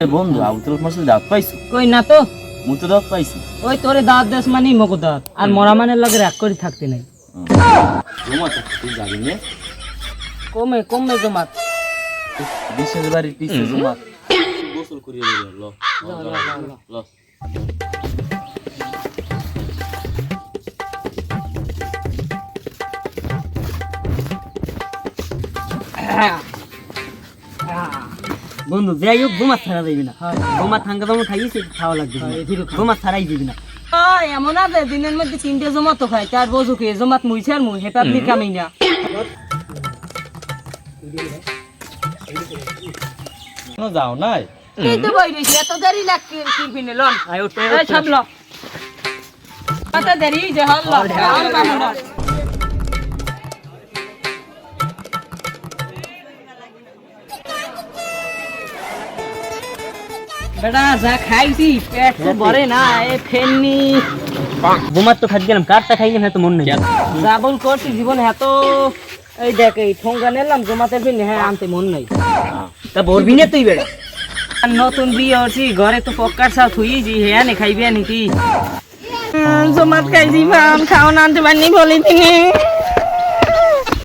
বন্ধু আউতল মাসে দাঁত পাইছো? কই না তো, মুই তো দাঁত পাইছি। ওই তোরে দাঁত দেশ মানে মকো দাঁত আর মরা মানের লাগে রাগ করে থাকতে নাই। জমা তো তুই যাবি না? কমে কমবে জমাত। বিশেষ বাড়ির পিছে জমা গোসল করিয়ে দেবে। ল ল। বন্ধু যাই হোক গোমাত ছাড়া যাইবি না, গোমাত থাঙ্গা দাম খাইয়েছি খাওয়া লাগবে, গোমাত ছাড়াই দিবি না। এমন আছে দিনের মধ্যে 3টে জমাত তো খাই, তার বোঝুকে জমাত মুইছে আর মুই হেটা আপনি কামাই না। যাও নাই এই তো বই রইছি, এত দেরি লাগছে কি পিনে লন এই সব ল কত দেরি যে হল ল। বেটা যা খাইছি পেট তো ভরে না, এ ফেননি গোমাত তো খাই গেলাম, কারটা খাই না তো মন নেই যাবন করছি জীবন এত। এই দেখ এই ঠোঙ্গা নিলাম জমাতের বিন, হ্যাঁ আনতে মন নাই। তা বলবি না তুই বেটা, আর নতুন বিয়ে হচ্ছি ঘরে তো পক্কার চাল থুইছি, হ্যাঁ নে খাইবি নাকি? জমাত খাইছি খাওয়া আনতে পারিনি বলি তিনি।